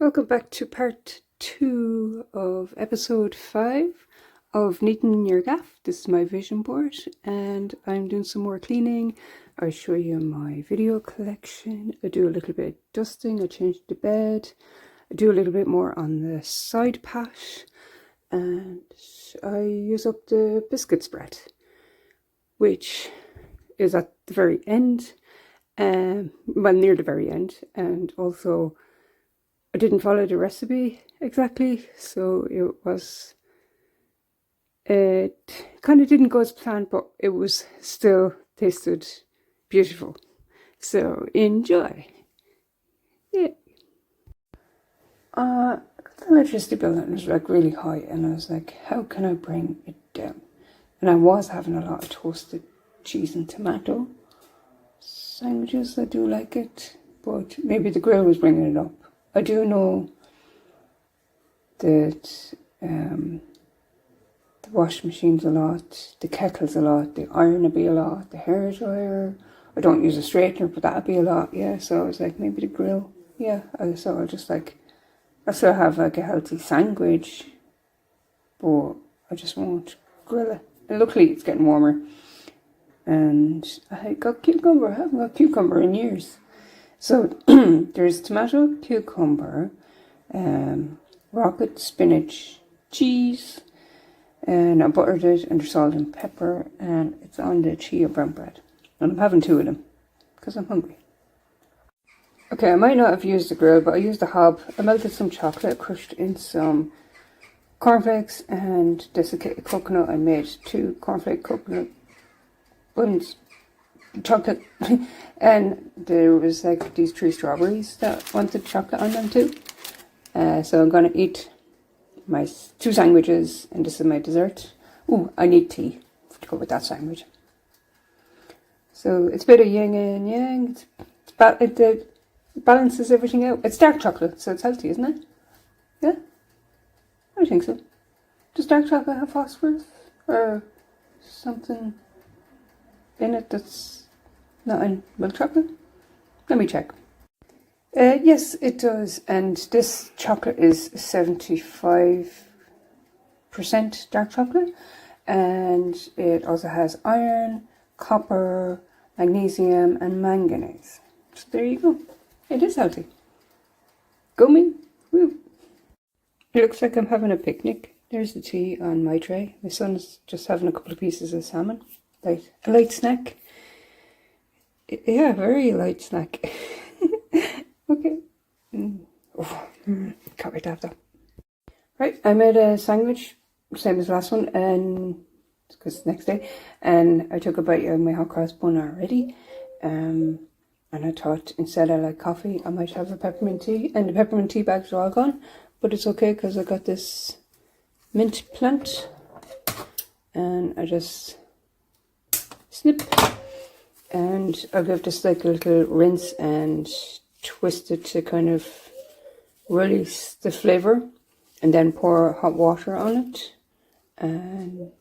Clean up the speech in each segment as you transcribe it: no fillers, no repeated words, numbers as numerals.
Welcome back to part 2 of episode 5 of Neating your Gaff. This is my vision board and I'm doing some more cleaning. I show you my video collection. I do a little bit of dusting. I change the bed. I do a little bit more on the side patch, and I use up the biscuit spread, which is at the very end, well, near the very end. And also I didn't follow the recipe exactly, so it kind of didn't go as planned, but it was still tasted beautiful. So enjoy. Yeah. The electricity bill was like really high, and I was like, how can I bring it down? And I was having a lot of toasted cheese and tomato sandwiches. I do like it, but maybe the grill was bringing it up. I do know that the washing machine's a lot, the kettle's a lot, the iron will be a lot, the hair dryer. I don't use a straightener, but that'll be a lot, yeah. So I was like, maybe the grill, yeah. So I'll just like, I still have like a healthy sandwich, but I just won't grill it. And luckily it's getting warmer. And I got cucumber. I haven't got cucumber in years. So there's tomato, cucumber, rocket, spinach, cheese, and I buttered it under salt and pepper, and it's on the chia brown bread. And I'm having 2 of them because I'm hungry. Okay, I might not have used the grill, but I used the hob. I melted some chocolate, crushed in some cornflakes and desiccated coconut. I made 2 cornflake coconut buns. Chocolate. And there was like these 3 strawberries that wanted chocolate on them too. So I'm gonna eat my 2 sandwiches, and this is my dessert. Ooh, I need tea to go with that sandwich. So it's a bit of yin and yang. It balances everything out. It's dark chocolate, so it's healthy, isn't it? Yeah, I think so. Does dark chocolate have phosphorus or something in it that's not in milk chocolate? Let me check. Yes, it does. And this chocolate is 75% dark chocolate. And it also has iron, copper, magnesium, and manganese. So there you go. It is healthy. Go me. Woo. It looks like I'm having a picnic. There's the tea on my tray. My son's just having a couple of pieces of salmon. A light snack. Yeah, very light snack. Okay. Can't wait to have that. Right, I made a sandwich, same as the last one, and because it's next day, and I took a bite of my hot cross bun already. And I thought instead I like coffee, I might have a peppermint tea, and the peppermint tea bags are all gone, but it's okay because I got this mint plant, and I just snip. And I'll give this like a little rinse and twist it to kind of release the flavour, and then pour hot water on it. And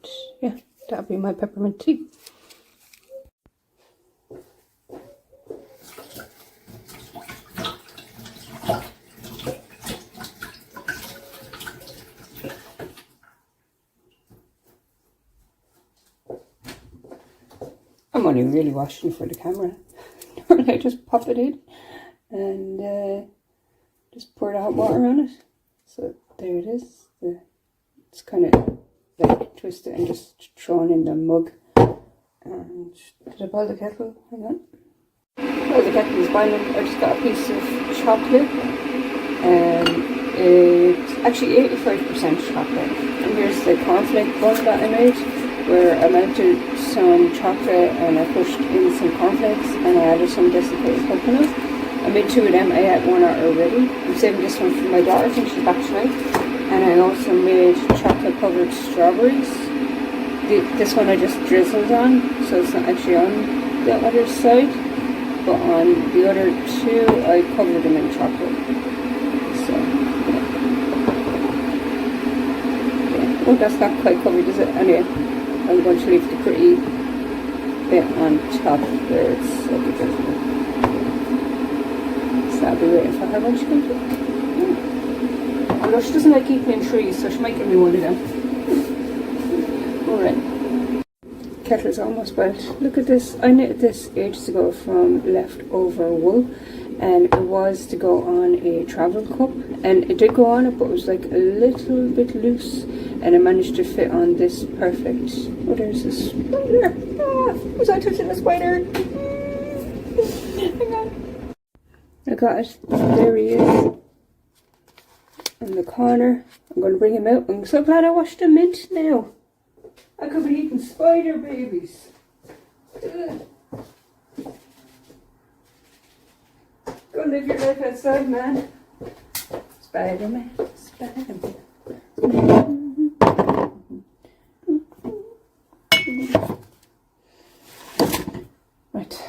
yeah, that'll be my peppermint tea. I'm only really washing for the camera. Normally I just pop it in and just pour the hot water on it. So there it is. It's kind of like twist it and just throw it in the mug. And did I boil the kettle? Hang on. Oh, the kettle is boiling. I just got a piece of chocolate. It's actually 85% chocolate. And here's the cornflake bun that I made, where I melted some chocolate and I pushed in some cornflakes and I added some desiccated coconut. I made 2 of them. I had one out already. I'm saving this one for my daughter. I think she's back tonight. And I also made chocolate covered strawberries. This one I just drizzled on, so it's not actually on the other side. But on the other 2, I covered them in chocolate. So, yeah. Oh, that's not quite covered, is it? Anyway, I'm going to leave the pretty bit on top where it's like a drizzle. So I'll be waiting for her when she comes in. although she doesn't like eating in trees, so she might give me one of them. Alright. Kettle's almost boiled. Look at this. I knitted this ages ago from leftover wool, and it was to go on a travel cup, and it did go on it, but it was like a little bit loose, and it managed to fit on this perfect. Oh, there's a spider. Ah, was I touching a spider? Hang on. I got it. There he is. In the corner. I'm going to bring him out. I'm so glad I washed the mint now. I could be eating spider babies. Ugh. Go live your life outside, man. Spider-Man, Spider-Man. Right.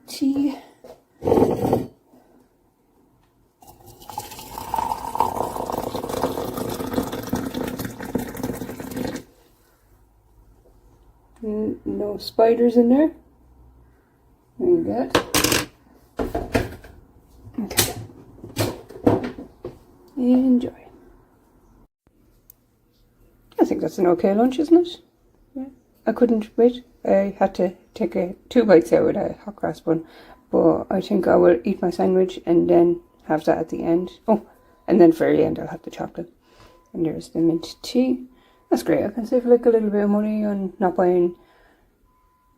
Tea. No spiders in there. Very good. Okay. Enjoy. I think that's an okay lunch, isn't it? Yeah. I couldn't wait. I had to take 2 bites out with a hot cross bun, but I think I will eat my sandwich and then have that at the end. Oh, and then for the end I'll have the chocolate. And there's the mint tea. That's great. I can save like a little bit of money on not buying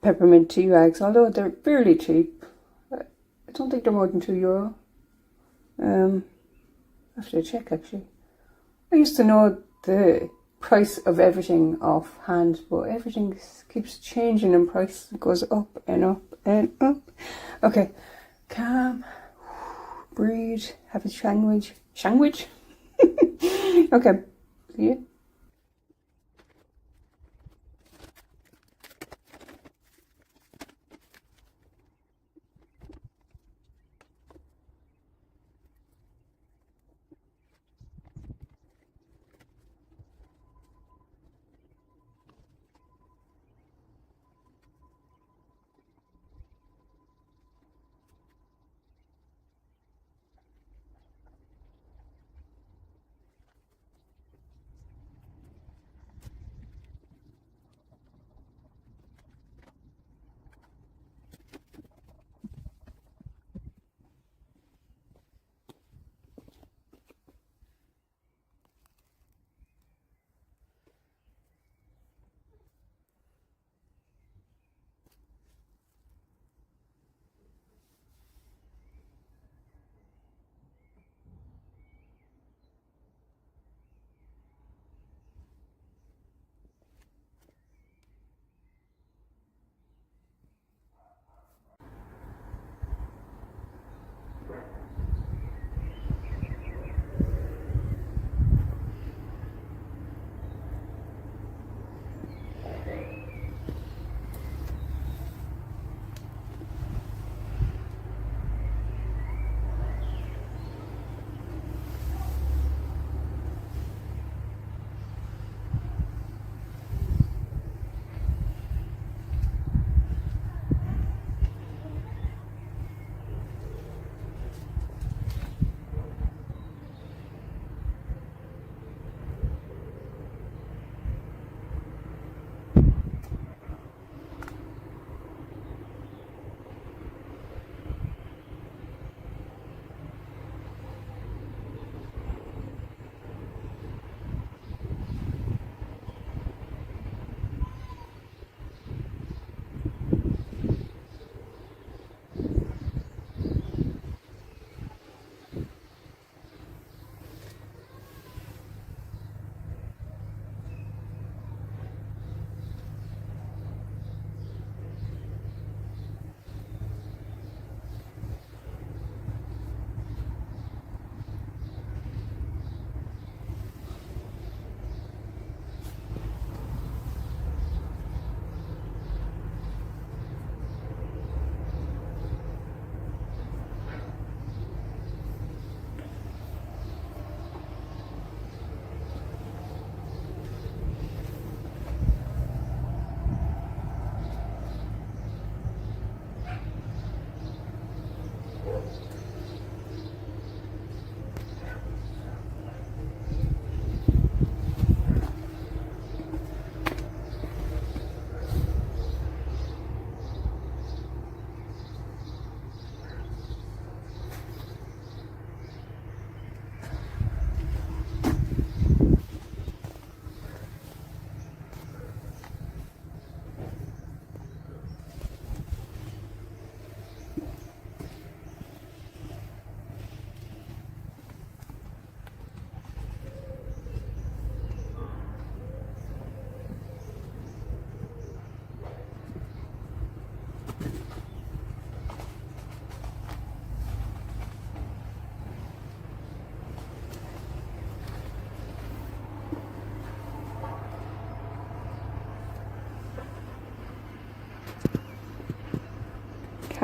peppermint tea bags, although they're fairly cheap. I don't think they're more than €2. I have to check actually. I used to know the price of everything offhand, but everything keeps changing in price. It goes up and up and up. Okay, calm, breathe, have a sandwich. Sandwich? Okay, see you.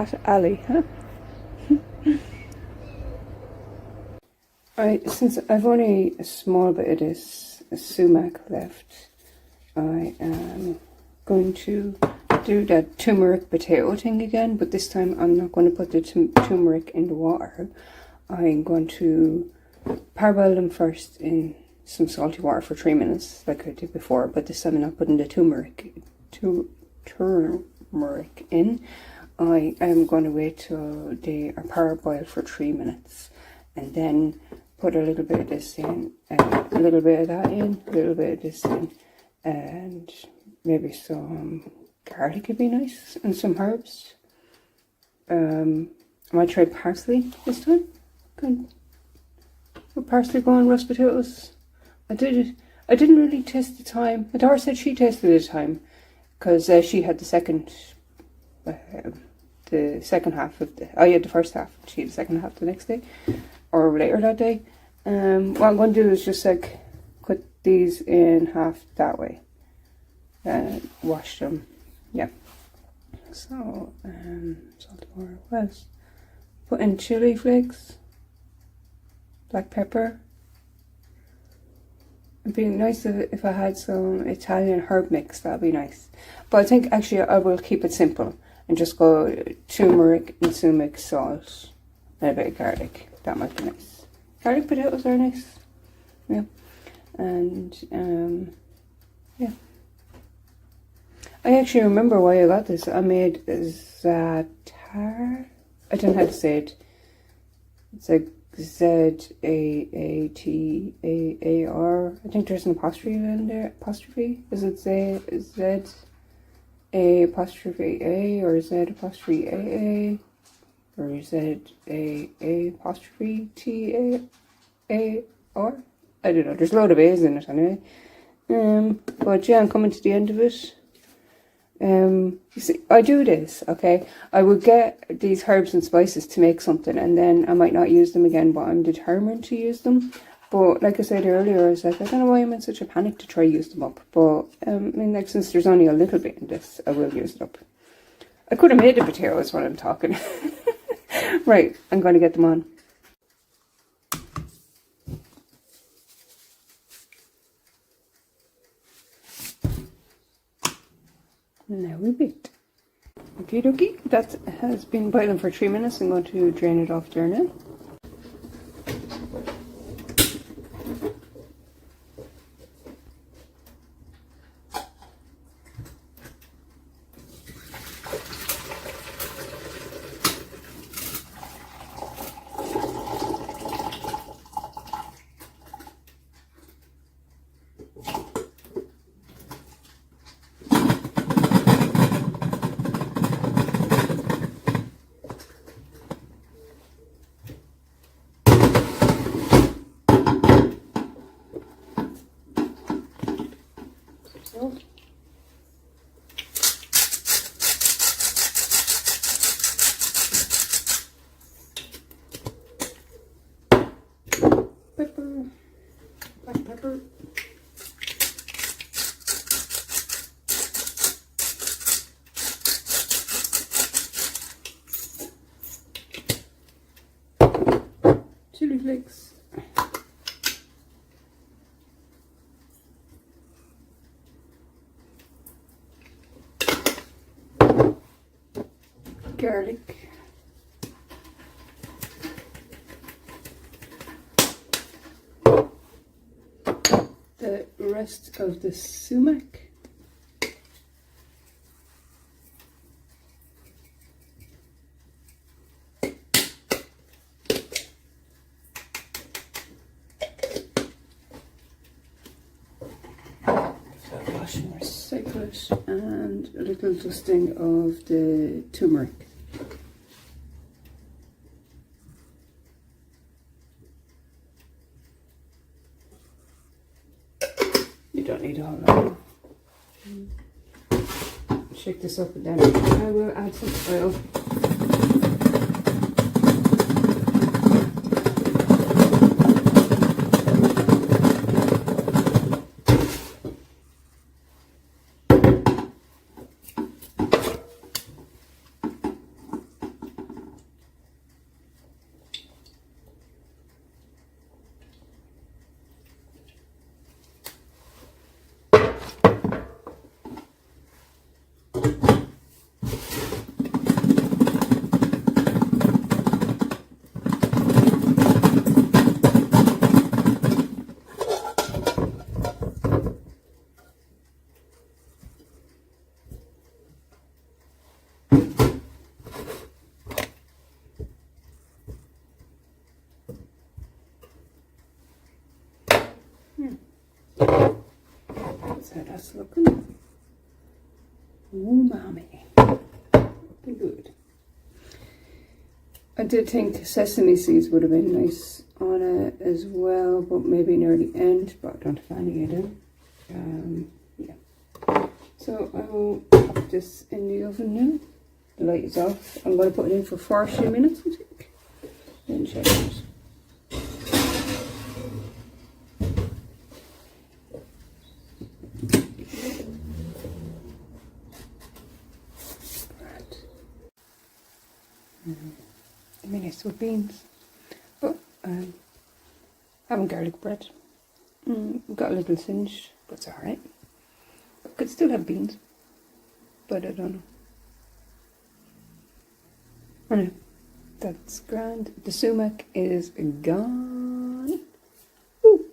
cat alley, huh? Since I've only a small bit of this sumac left, I am going to do that turmeric potato thing again, but this time I'm not going to put the turmeric in the water. I'm going to parboil them first in some salty water for 3 minutes, like I did before, but this time I'm not putting the turmeric in. I am going to wait till they are parboiled for 3 minutes, and then put a little bit of this in, a little bit of that in, a little bit of this in, and maybe some garlic would be nice, and some herbs. I might try parsley this time. Good. Would parsley go on roast potatoes? I didn't really test the time. Adara said she tested the time because she had the second half of I had the first half. She had the second half the next day or later that day. What I'm going to do is just like cut these in half that way and wash them. Yeah. So salt and water was put in chili flakes, black pepper. It'd be nice if I had some Italian herb mix. That'd be nice. But I think actually I will keep it simple and just go turmeric and sumac, salt, and a bit of garlic. That might be nice. Garlic potatoes are nice. Yeah. And yeah. I actually remember why I got this. I made za'atar. I don't know how to say it. It's like Z-A-A-T-A-A-R. I think there's an apostrophe in there. Apostrophe? Is it Z-A-apostrophe-A or Z-apostrophe-A-A? Or Z-A-apostrophe-T-A-A-R? I don't know. There's a load of A's in it anyway. But yeah, I'm coming to the end of it. You see, I do this, okay? I would get these herbs and spices to make something, and then I might not use them again, but I'm determined to use them. But like I said earlier, I was like, I don't know why I'm in such a panic to try use them up. But I mean, like, since there's only a little bit in this, I will use it up. I could have made the potatoes while I'm talking. Right, I'm going to get them on. Now we beat. Okay, dokie, that has been boiling for 3 minutes. I'm going to drain it off there now. Black pepper. Chili flakes. Garlic. The rest of the sumac. Wash and recycle it, and a little dusting of the turmeric. You don't need all that. Shake this up and down. I will add some oil. That's how that's looking. Umami. Looking good. I did think sesame seeds would have been nice on it as well, but maybe near the end, but I don't have any of them. Yeah. So I will pop this in the oven now. The light is off. I'm going to put it in for 40 minutes, I think. Then check it. Minis with beans, but having garlic bread. Got a little singed, but it's alright. Could still have beans, but I don't know. Anyway, that's grand. The sumac is gone. Ooh.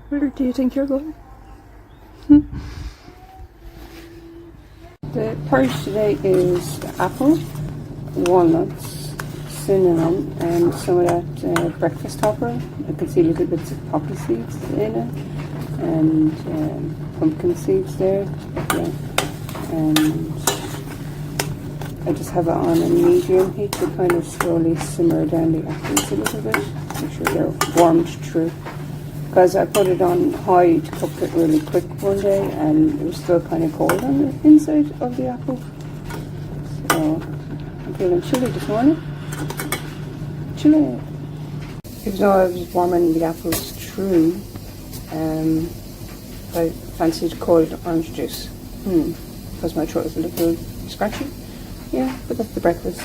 Where do you think you're going? The porridge today is apple, walnuts, cinnamon, and some of that breakfast topper. I can see little bits of poppy seeds in it, and pumpkin seeds there. Yeah. And I just have it on a medium heat to kind of slowly simmer down the apples a little bit. Make sure they're warmed through. Because I put it on high to cook it really quick one day, and it was still kind of cold on the inside of the apple. So I'm feeling chilly this morning. Chilly. Even though I was warming the apples through, I fancied cold orange juice. Because my throat is a little scratchy. Yeah, but that's the breakfast.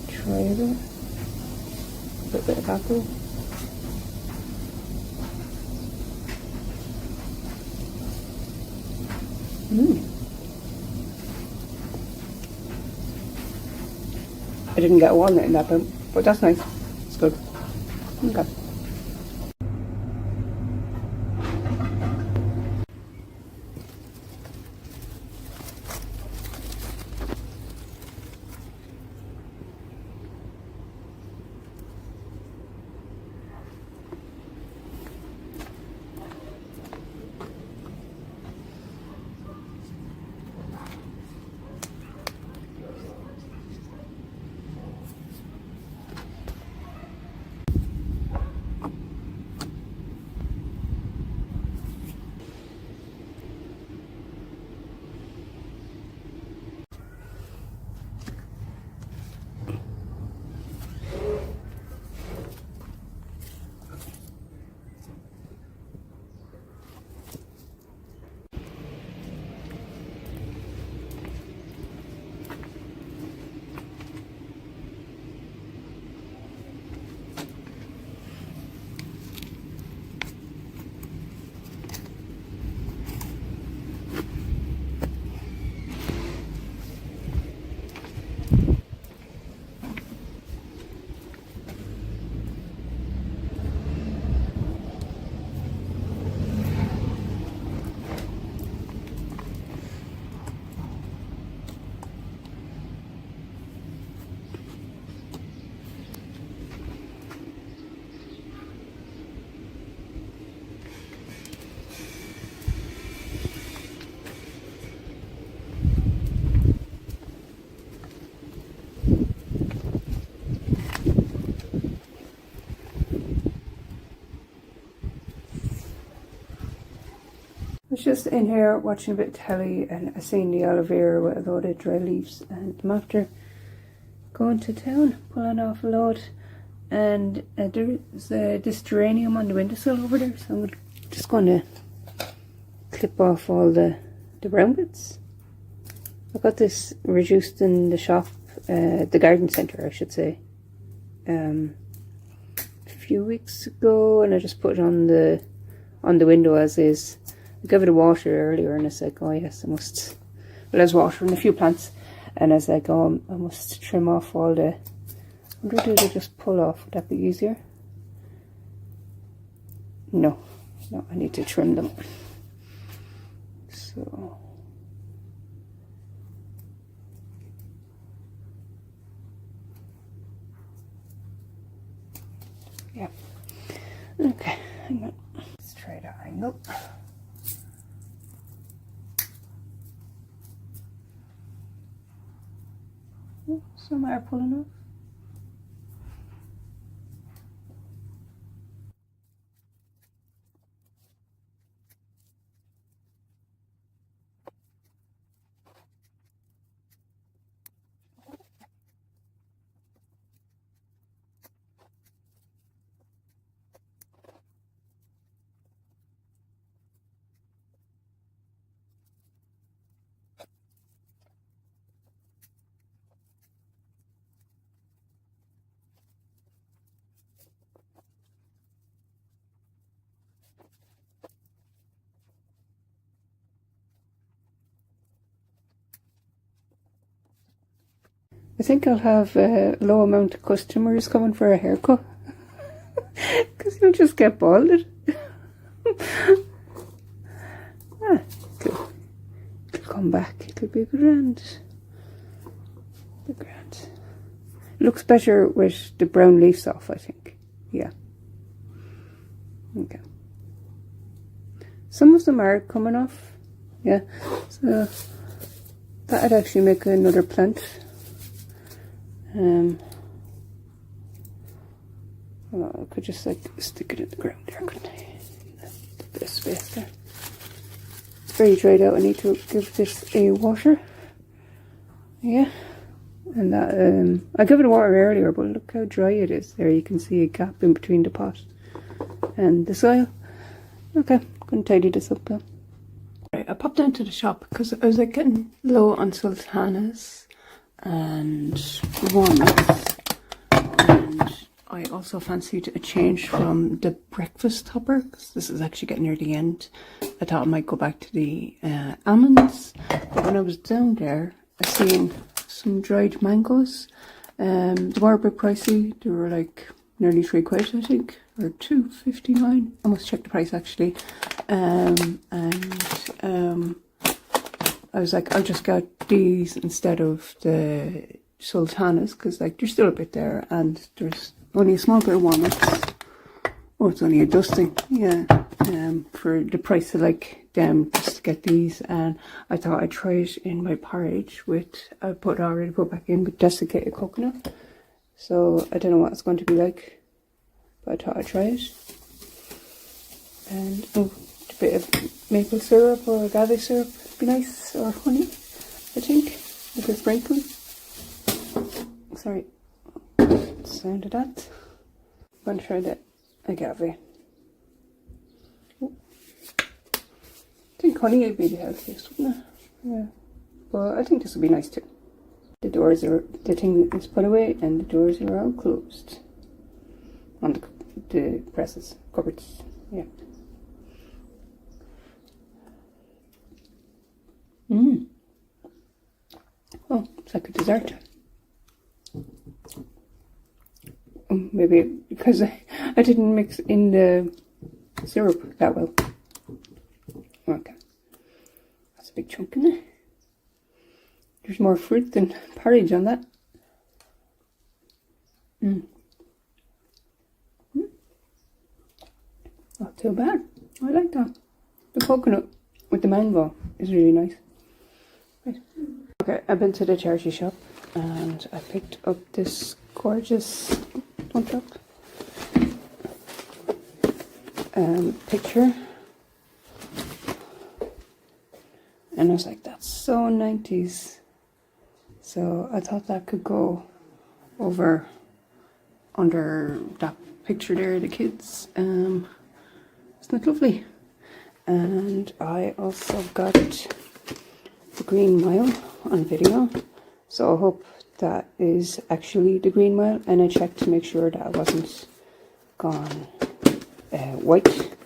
Try it. A little bit of apple. I didn't get a walnut in that bit, but that's nice. It's good. Okay. was just in here watching a bit of telly, and I seen the aloe vera with a load of dry leaves, and I'm after going to town, pulling off a load, and there's this geranium on the windowsill over there, so I'm just going to clip off all the brown bits. I got this reduced in the shop, the garden centre I should say, a few weeks ago, and I just put it on the window as is. I gave it a water earlier, and it's like, oh yes, I must, well, I was watering a few plants, and as I go, I must trim off all the, I wonder, did I just pull off? Would that be easier? No, I need to trim them. So, yeah. Okay, hang on. Let's try that angle. Oh, some are pulling off. I think I'll have a low amount of customers coming for a haircut, because you'll just get balded. It'll come back. It'll be grand. It looks better with the brown leaves off, I think. Yeah. Okay. Some of them are coming off. Yeah. So that'd actually make another plant. Well, I could just like stick it in the ground there, couldn't I? A bit of space there. It's very dried out. I need to give this a water. Yeah, and that I gave it a water earlier, but look how dry it is. There, you can see a gap in between the pot and the soil. Okay, gonna tidy this up now. Right, I popped down to the shop because I was like getting low on sultanas and walnuts, and I also fancied a change from the breakfast topper, because this is actually getting near the end. I thought I might go back to the almonds, but when I was down there I seen some dried mangoes. They were a bit pricey. They were like nearly £3, I think, or £2.59. I must check the price actually. I was like, I'll just get these instead of the sultanas, because like they're still a bit there, and there's only a small bit of walnuts. Oh, it's only a dusting, yeah. For the price of like them, just to get these. And I thought I'd try it in my porridge with, I already put back in with desiccated coconut. So I don't know what it's going to be like, but I thought I'd try it. And oh, a bit of maple syrup or agave syrup would be nice, or honey, I think, with a sprinkle. Sorry, sound of that. I'm going to try the agave. Oh. I think honey would be the healthiest, wouldn't it? Yeah, but I think this would be nice too. The doors are, the thing is put away and the doors are all closed on the presses, cupboards, yeah. Oh, it's like a dessert. Maybe because I didn't mix in the syrup that well. Okay, that's a big chunk in there. There's more fruit than porridge on that. Not too bad. I like that. The coconut with the mango is really nice. Right. Okay, I've been to the charity shop and I picked up this gorgeous picture And I was like, that's so 90s. So I thought that could go over under that picture there of the kids. Isn't it lovely? And I also got the Green Mile on video. So I hope that is actually the Green Mile. And I checked to make sure that it wasn't gone white.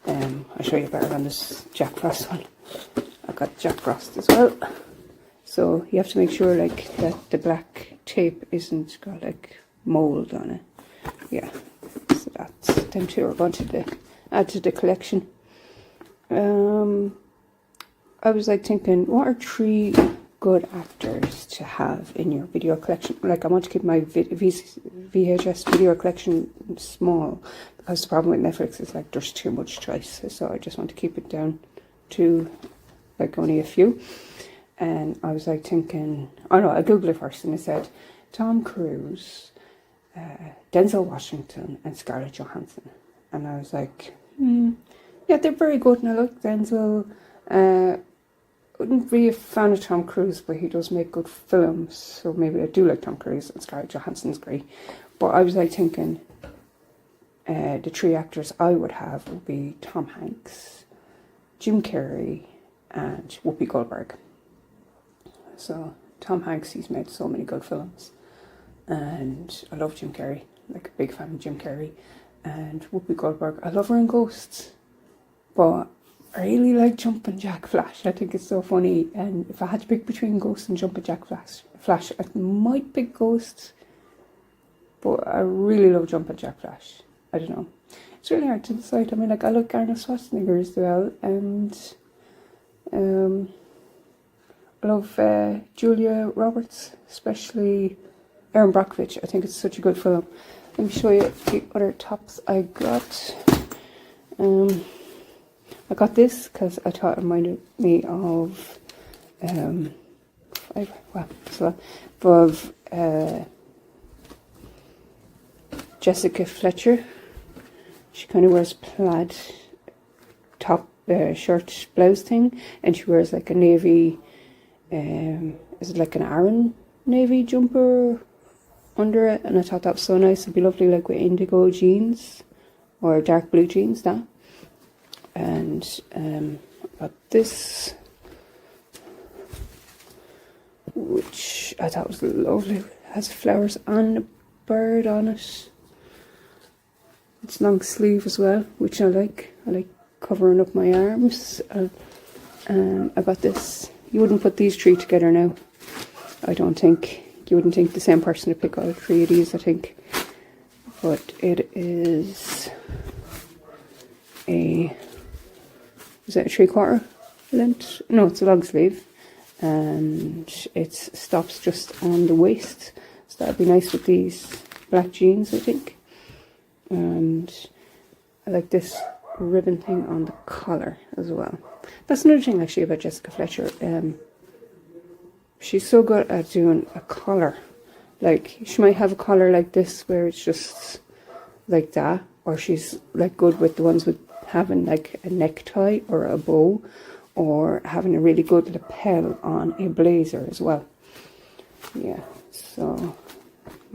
I'll show you better on this Jack Frost one. I got Jack Frost as well. So you have to make sure like that the black tape isn't got like mold on it. Yeah. So that's them two are going to add to the collection. I was like thinking, what are 3 good actors to have in your video collection? Like I want to keep my VHS video collection small, because the problem with Netflix is like there's too much choice. So I just want to keep it down to like only a few. And I was like thinking, oh no, I googled it first and it said Tom Cruise, Denzel Washington and Scarlett Johansson. And I was like, yeah, they're very good. And I like Denzel. Wouldn't be a fan of Tom Cruise, but he does make good films. So maybe I do like Tom Cruise, and Scarlett Johansson's great. But I was like thinking, the 3 actors I would have would be Tom Hanks, Jim Carrey, and Whoopi Goldberg. So Tom Hanks, he's made so many good films, and I love Jim Carrey, like a big fan of Jim Carrey. And Whoopi Goldberg, I love her in Ghosts, but I really like Jumpin' Jack Flash. I think it's so funny, and if I had to pick between Ghosts and Jumpin' Jack Flash, I might pick Ghosts, but I really love Jumpin' Jack Flash. I don't know, it's really hard to decide. I mean, like I like Arnold Schwarzenegger as well, and I love Julia Roberts, especially Erin Brockovich. I think it's such a good film. Let me show you the other tops I got. I got this because I thought it reminded me of Jessica Fletcher. She kind of wears plaid top shirt blouse thing, and she wears like a navy, is it like an Aran navy jumper under it? And I thought that was so nice. It'd be lovely like with indigo jeans or dark blue jeans, that. And I got this, which I thought was lovely. It has flowers and a bird on it. It's long sleeve as well, which I like. I like covering up my arms. I got this. You wouldn't put these 3 together now, I don't think. You wouldn't think the same person to pick all 3 of these, I think. But it is a... Is it a 3/4 length? No, it's a long sleeve, and it stops just on the waist, so that'd be nice with these black jeans, I think. And I like this ribbon thing on the collar as well. That's another thing actually about Jessica Fletcher. She's so good at doing a collar. Like she might have a collar like this where it's just like that, or she's like good with the ones with having like a necktie or a bow, or having a really good lapel on a blazer as well. Yeah, so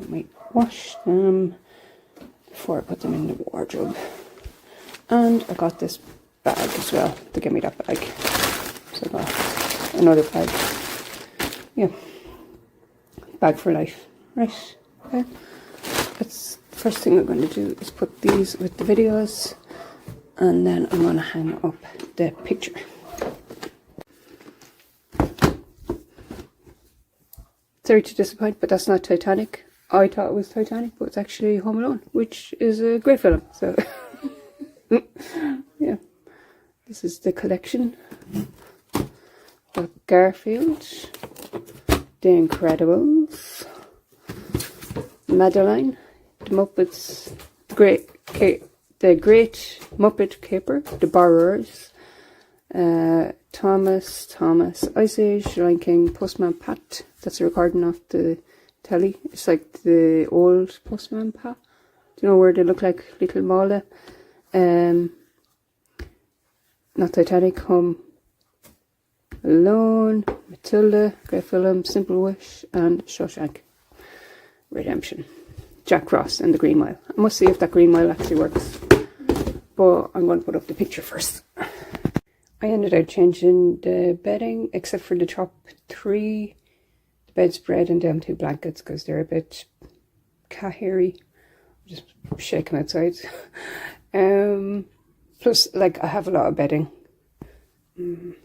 I might wash them before I put them in the wardrobe. And I got this bag as well to give me that bag. So I got another bag. Yeah, bag for life. Right, okay. That's the first thing I'm going to do is put these with the videos. And then I'm going to hang up the picture. Sorry to disappoint, but that's not Titanic. I thought it was Titanic, but it's actually Home Alone, which is a great film. So, yeah. This is the collection. Got Garfield, The Incredibles, Madeline, The Muppets, The Great Muppet Caper, The Borrowers, Thomas, Ice Age, Lion King, Postman Pat. That's a recording off the telly. It's like the old Postman Pat. Do you know where they look like little Mala? Not Titanic, Home Alone, Matilda, Grey Film, Simple Wish, and Shawshank Redemption. Jack Ross and the Green Mile. I must see if that Green Mile actually works. But I'm going to put up the picture first. I ended up changing the bedding, except for the top 3, the bedspread and down 2 blankets, because they're a bit cat-hairy. Just shaking outside. Plus, like, I have a lot of bedding. I don't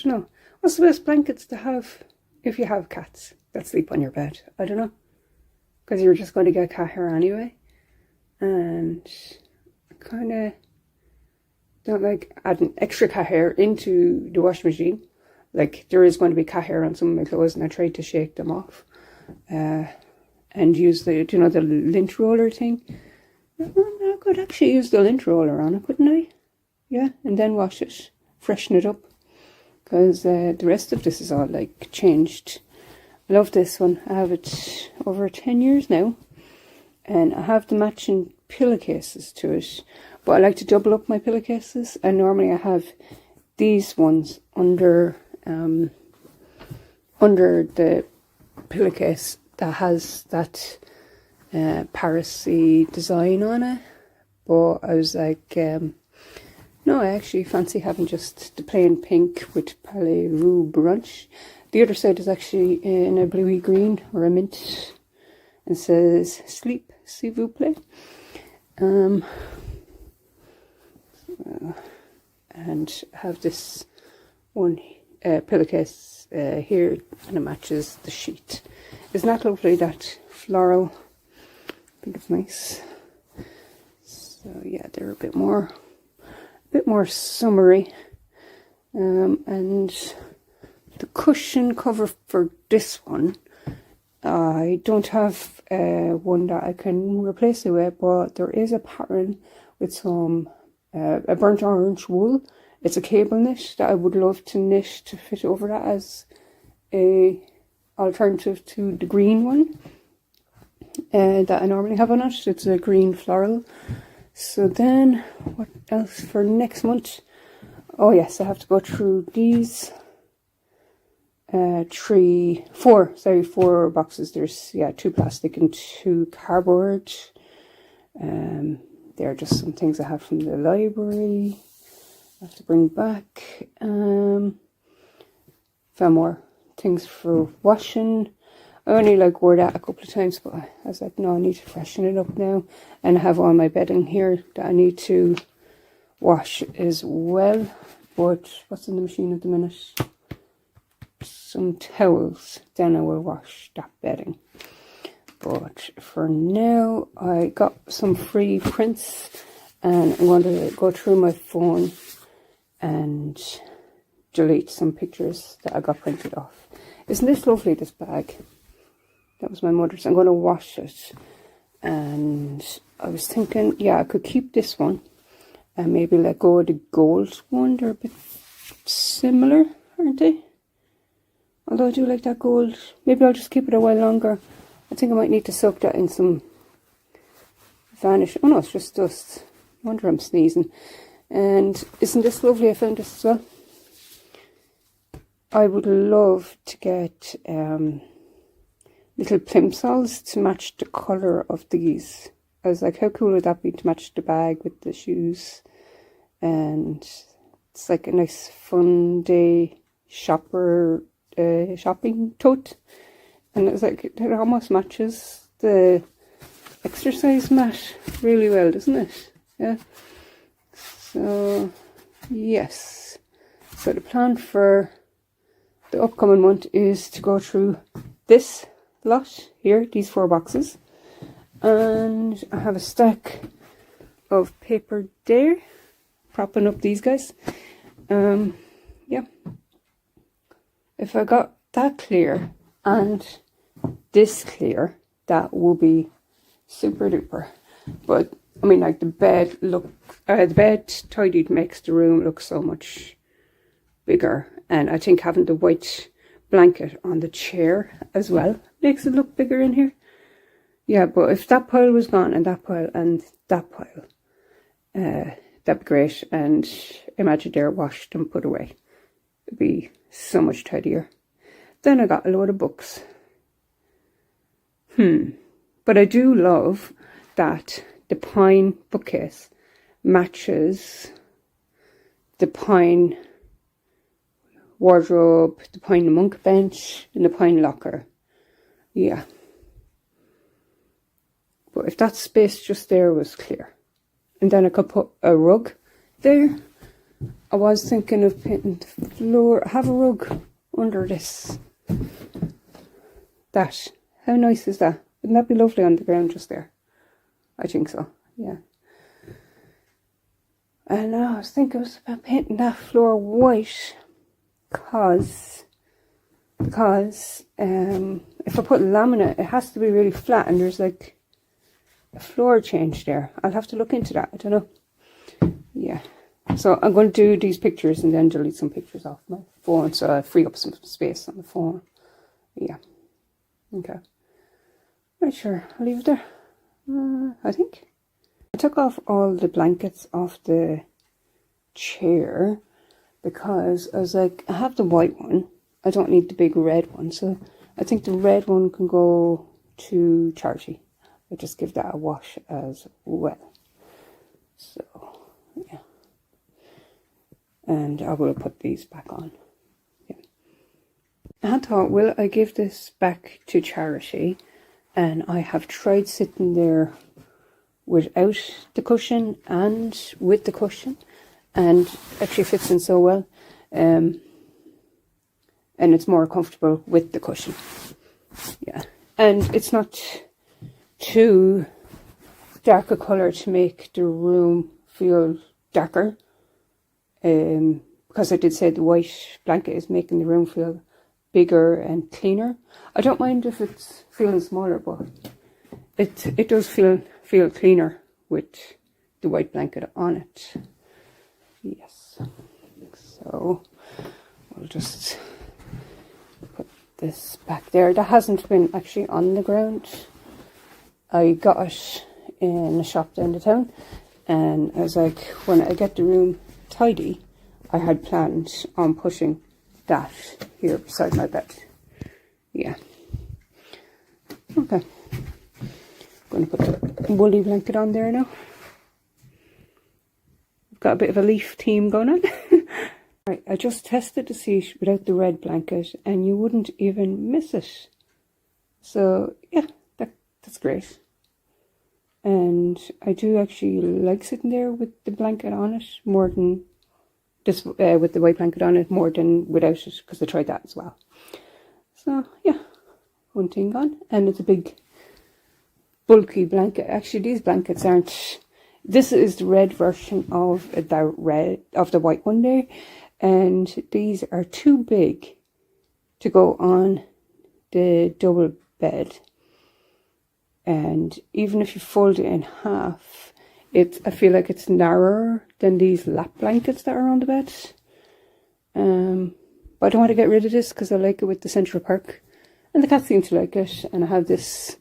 know. What's the best blankets to have if you have cats that sleep on your bed? I don't know. Because you're just going to get cat hair anyway. And I kind of don't like adding extra cat hair into the washing machine. Like, there is going to be cat hair on some of my clothes, and I tried to shake them off. And use the, you know, the lint roller thing. I could actually use the lint roller on it, couldn't I? Yeah, and then wash it, freshen it up. Because the rest of this is all, like, changed. I love this one. I have it over 10 years now. And I have the matching pillowcases to it. But I like to double up my pillowcases. And normally I have these ones under the pillowcase that has that Paris-y design on it. But I was like, no, I actually fancy having just the plain pink with Parlez-vous brunch. The other side is actually in a bluey green or a mint. And says, sleep, s'il vous plaît. And I have this one pillowcase here, and it matches the sheet. Isn't that lovely, that floral? I think it's nice. So yeah, they're a bit more summery. And the cushion cover for this one, I don't have one that I can replace it with, but there is a pattern with some a burnt orange wool. It's a cable knit that I would love to knit to fit over that as a alternative to the green one that I normally have on it. It's a green floral. So then, what else for next month? Oh yes, I have to go through these 4 boxes. There's 2 plastic and 2 cardboard. They're just some things I have from the library. I have to bring back. Found more things for washing. I only wore that a couple of times, but I was like, no, I need to freshen it up now. And I have all my bedding here that I need to wash as well. But what's in the machine at the minute? Some towels. Then I will wash that bedding. But for now, I got some free prints, and I'm going to go through my phone and delete some pictures that I got printed off. Isn't this lovely, this bag? That was my mother's. I'm going to wash it. And I was thinking, I could keep this one and maybe let go of the gold one. They're a bit similar, aren't they? Although I do like that gold. Maybe I'll just keep it a while longer. I think I might need to soak that in some vanish. Oh no, it's just dust. I wonder I'm sneezing. And isn't this lovely? I found this as well. I would love to get little plimsolls to match the colour of these. I was like, how cool would that be to match the bag with the shoes? And it's like a nice fun day shopping tote. And it's like, it almost matches the exercise mat really well, doesn't it? Yeah. So, yes. So the plan for the upcoming month is to go through this lot here, these 4 boxes. And I have a stack of paper there, propping up these guys. Yeah. If I got that clear and this clear, that will be super duper. But I mean, like the bed tidied makes the room look so much bigger, and I think having the white blanket on the chair as well makes it look bigger in here. Yeah, but if that pile was gone, and that pile and that pile, that'd be great. And imagine they're washed and put away. It'd be so much tidier. Then I got a load of books. But I do love that the pine bookcase matches the pine wardrobe, the pine monk bench, and the pine locker. Yeah. But if that space just there was clear, and then I could put a rug there. I was thinking of painting the floor. I have a rug under this. That. How nice is that? Wouldn't that be lovely on the ground just there? I think so, yeah. And I was thinking about painting that floor white because if I put laminate, it has to be really flat, and there's like a floor change there. I'll have to look into that. I don't know. Yeah. So I'm going to do these pictures and then delete some pictures off my phone so I free up some space on the phone. Yeah. Okay. Right, sure. I'll leave it there. I think. I took off all the blankets off the chair because I was like, I have the white one. I don't need the big red one. So I think the red one can go to charity. I'll just give that a wash as well. So, yeah. And I will put these back on. Yeah. I thought, will I give this back to charity? And I have tried sitting there without the cushion and with the cushion, and actually fits in so well. And it's more comfortable with the cushion. Yeah. And it's not too dark a colour to make the room feel darker. Because I did say the white blanket is making the room feel bigger and cleaner. I don't mind if it's feeling smaller, but it does feel cleaner with the white blanket on it. Yes. So we'll just put this back there. That hasn't been actually on the ground. I got it in a shop down the town, and I was like, when I get the room tidy, I had planned on pushing that here beside my bed. Yeah. Okay. I'm going to put a woolly blanket on there now. I've got a bit of a leaf theme going on. Right, I just tested the seat without the red blanket and you wouldn't even miss it. So yeah, that's great. And I do actually like sitting there with the blanket on it more than just with the white blanket on it more than without it, because I tried that as well. So yeah, one thing gone. And it's a big bulky blanket. Actually, these blankets aren't. This is the red version of the white one there, and these are too big to go on the double bed. And even if you fold it in half, I feel like it's narrower than these lap blankets that are on the bed. But I don't want to get rid of this because I like it with the Central Park. And the cats seem to like it. And I have this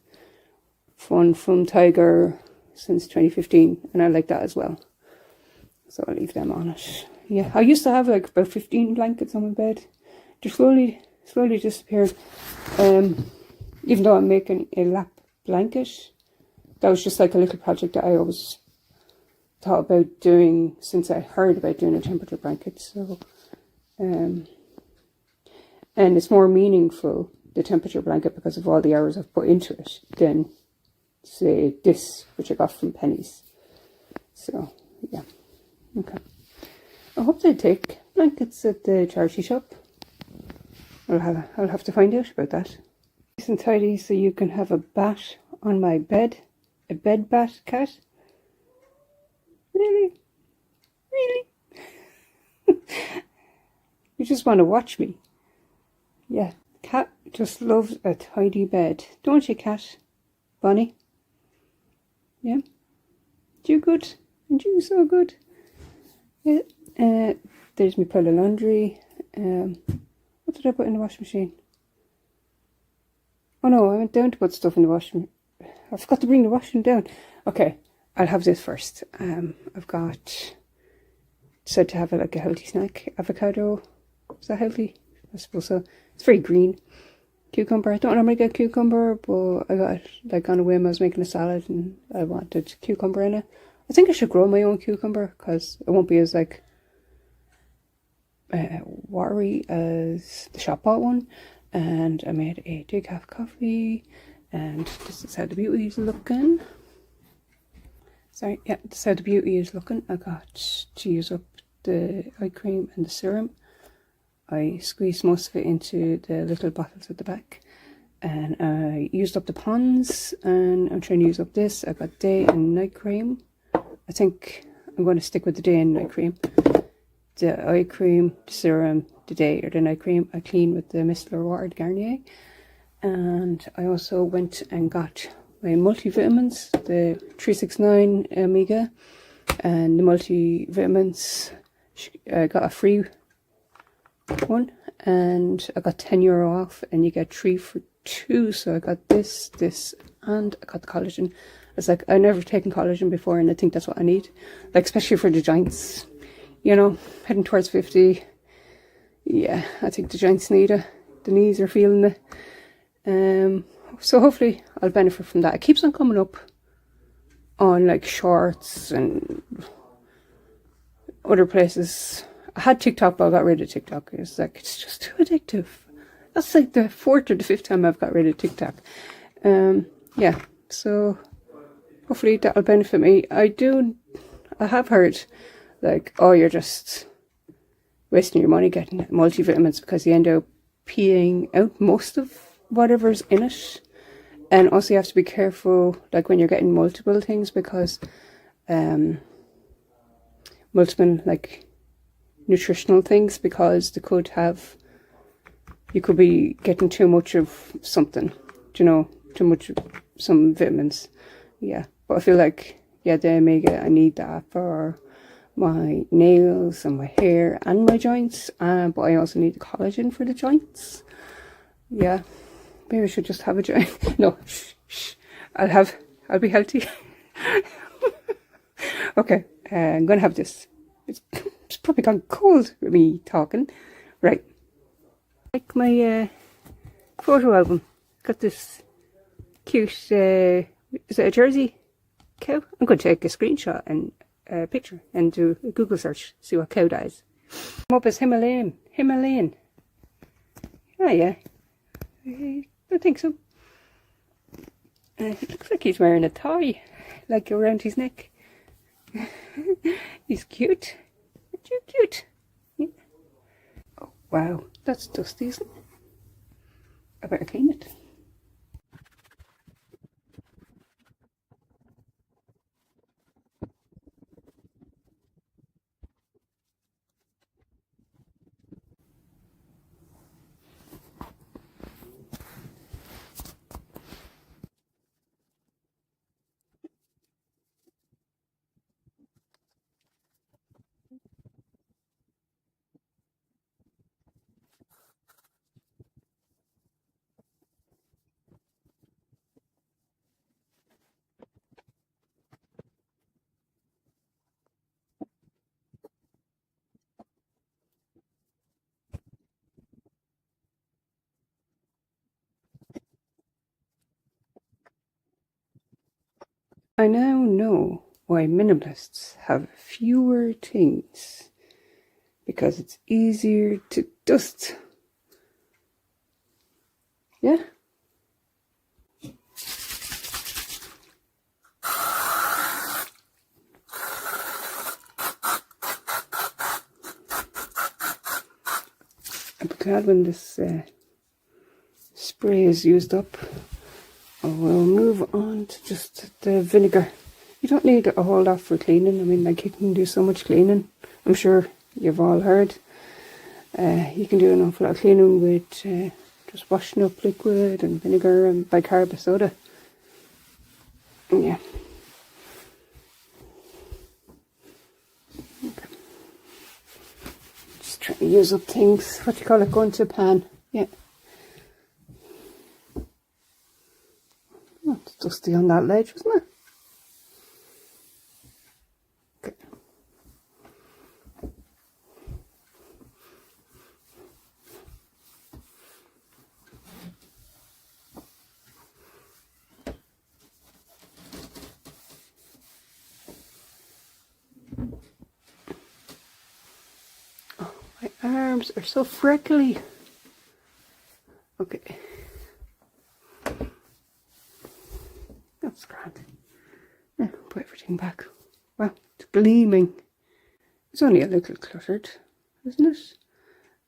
one from Tiger since 2015. And I like that as well. So I'll leave them on it. Yeah, I used to have like about 15 blankets on my bed. They're slowly disappeared. Even though I'm making a lap blanket, that was just like a little project that I always thought about doing since I heard about doing a temperature blanket. So and it's more meaningful, the temperature blanket, because of all the hours I've put into it, than say this, which I got from Penny's. So yeah, okay. I hope they take blankets at the charity shop. I'll have to find out about that. Nice and tidy, so you can have a bat on my bed. A bed bat, cat? Really? You just want to watch me. Yeah, cat just loves a tidy bed. Don't you, cat? Bonnie? Yeah? You good? And you so good? Yeah. There's my pile of laundry. What did I put in the washing machine? Oh no, I went down to put stuff in the washing. I forgot to bring the washing down. Okay, I'll have this first. I've got decided to have like a healthy snack: avocado, Is that healthy? I suppose so. It's very green. Cucumber. I don't normally get cucumber, but I got it like on a whim. I was making a salad and I wanted cucumber in it. I think I should grow my own cucumber because it won't be as like watery as the shop bought one. And I made a decaf coffee, and this is how the beauty is looking. Sorry, yeah, this is how the beauty is looking. I got to use up the eye cream and the serum. I squeezed most of it into the little bottles at the back, and I used up the ponds, and I'm trying to use up this. I got day and night cream. I think I'm going to stick with the day and night cream. The eye cream, the serum, the day or the night cream, I clean with the micellar water Garnier. And I also went and got my multivitamins, the 369 Omega, and the multivitamins. I got a free one, and I got €10 off, and you get 3 for 2. So I got this, and I got the collagen. It's like I've never taken collagen before, and I think that's what I need, like especially for the joints. You know, heading towards 50. Yeah, I think the joints need it. The knees are feeling it. So hopefully I'll benefit from that. It keeps on coming up on like shorts and other places. I had TikTok, but I got rid of TikTok. It's like, it's just too addictive. That's like the 4th or the 5th time I've got rid of TikTok. Yeah, so hopefully that'll benefit me. I have heard like, oh, you're just wasting your money getting multivitamins because you end up peeing out most of whatever's in it. And also you have to be careful like when you're getting multiple things, because multiple like nutritional things, because you could be getting too much of something, you know, too much of some vitamins. Yeah, but I feel like, yeah, the omega, I need that for my nails and my hair and my joints, but I also need the collagen for the joints. Yeah, maybe I should just have a joint. No, shh. I'll be healthy. Okay, I'm gonna have this. It's probably gone cold with me talking. Right, like my photo album. Got this cute, is it a Jersey cow? I'm going to take a screenshot and a picture and do a Google search, see what cow that is. I'm up as Himalayan. Oh yeah, I think so. It looks like he's wearing a tie, like around his neck. He's cute. Cute. Yeah. Oh wow, that's dusty, isn't it? I better clean it. I now know why minimalists have fewer things, because it's easier to dust. Yeah. I'll be glad when this spray is used up. We'll move on to just the vinegar. You don't need a whole lot for cleaning. I mean, like, you can do so much cleaning. I'm sure you've all heard. You can do an awful lot of cleaning with just washing up liquid and vinegar and bicarb soda. Yeah. Okay. Just trying to use up things. What do you call it? Going to a pan. Yeah. Oh, it's dusty on that ledge, wasn't it? Okay. arms are so freckly. Okay. That's grand. Yeah, put everything back. Wow, it's gleaming. It's only a little cluttered, isn't it?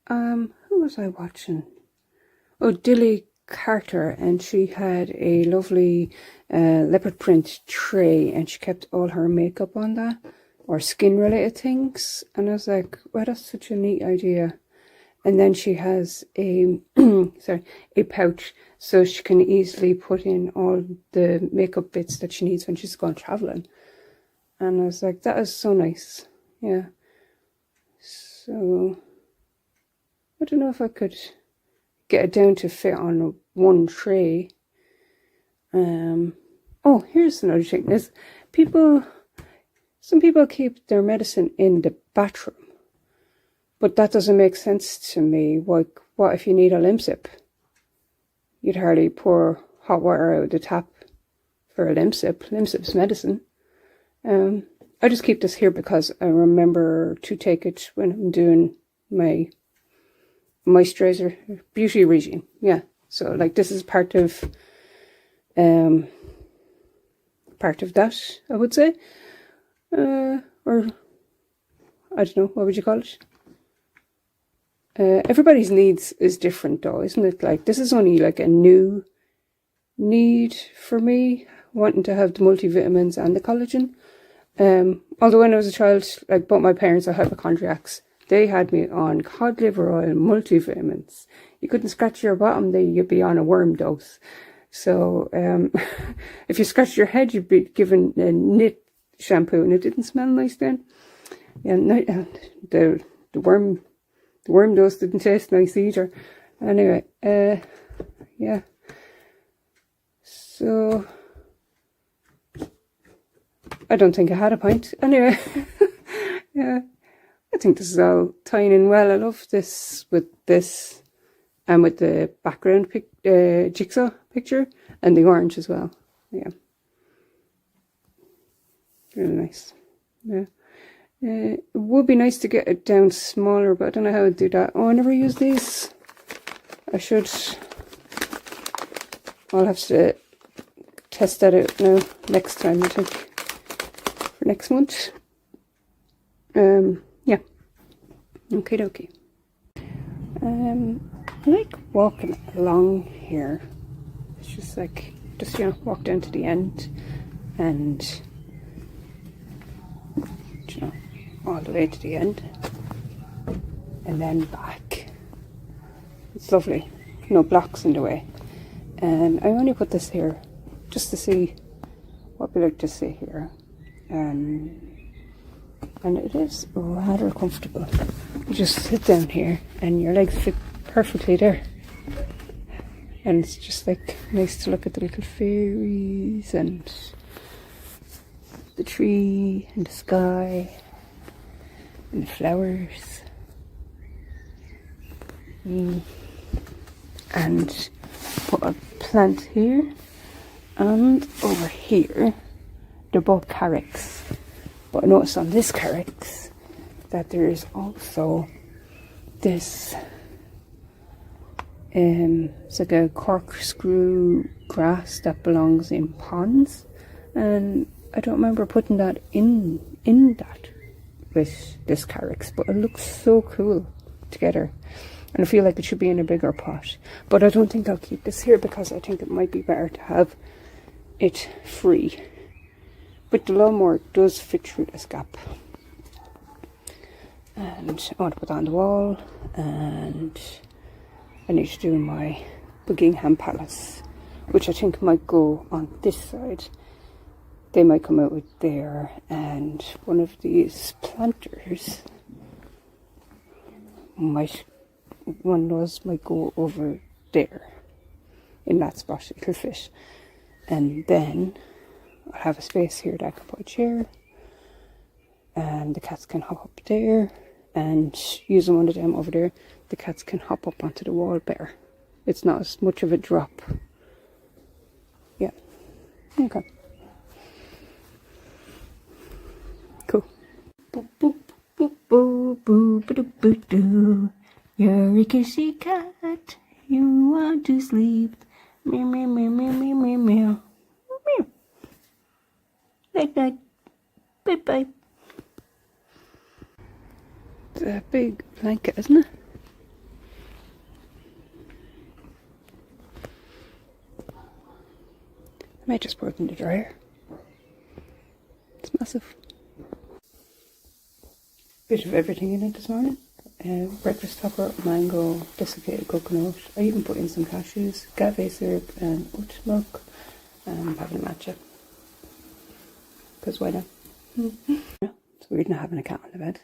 Who was I watching? Oh, Dilly Carter, and she had a lovely leopard print tray, and she kept all her makeup on that, or skin related things, and I was like, wow, that's such a neat idea. And then she has a a pouch, so she can easily put in all the makeup bits that she needs when she's gone traveling. And I was like, that is so nice. Yeah. So I don't know if I could get it down to fit on one tray. Oh, here's another thing. Some people keep their medicine in the bathroom, but that doesn't make sense to me. Like, what if you need a limp sip? You'd hardly pour hot water out of the tap for a limp sip. Limp sip's medicine. I just keep this here because I remember to take it when I'm doing my moisturizer beauty regime. Yeah, so like this is part of that, I would say, or I don't know, what would you call it? Everybody's needs is different though, isn't it? Like, this is only like a new need for me, wanting to have the multivitamins and the collagen. Although when I was a child, like, both my parents are hypochondriacs. They had me on cod liver oil, multivitamins. You couldn't scratch your bottom, you'd be on a worm dose. So, if you scratched your head, you'd be given a knit shampoo, and it didn't smell nice then. Yeah, the worm dose didn't taste nice either. Anyway, yeah. So, I don't think I had a pint. Anyway, yeah. I think this is all tying in well. I love this with this and with the background jigsaw picture and the orange as well. Yeah. Really nice. Yeah. It would be nice to get it down smaller, but I don't know how to do that. Oh, I never use these. I should. I'll have to test that out now next time, I think. For next month. Yeah. Okie dokie. I like walking along here. It's just like, you know, walk down to the end and, you know, all the way to the end and then back. It's lovely. No blocks in the way. And I only put this here just to see what we like to see here. And it is rather comfortable. You just sit down here and your legs fit perfectly there. And it's just like nice to look at the little fairies and the tree and the sky and the flowers. And put a plant here, and over here they're both carrots. But I noticed on this carrot that there is also this, it's like a corkscrew grass that belongs in ponds, and I don't remember putting that in that with this carrot, but it looks so cool together, and I feel like it should be in a bigger pot. But I don't think I'll keep this here because I think it might be better to have it free. But the lawnmower does fit through this gap. And I want to put that on the wall. And I need to do my Buckingham Palace, which I think might go on this side. They might come out with there. And one of these planters might go over there. In that spot, it'll fit. And then I'll have a space here that I can put a chair, and the cats can hop up there, and using one of them over there, the cats can hop up onto the wall better. It's not as much of a drop. Yeah. Okay. Cool. Boop, boop, boop. Boo boo ba doo boo doo. You're a kissy cat. You want to sleep. Meow meow meow meow meow meow meow. Meow. Night night. Bye bye. It's a big blanket, isn't it? I might just put it in the dryer. It's massive. Bit of everything in it this morning. Breakfast topper, mango, desiccated coconut. I even put in some cashews, agave syrup and oat milk. I'm having a matcha. Because why not? It's weird not having a cat on the bed.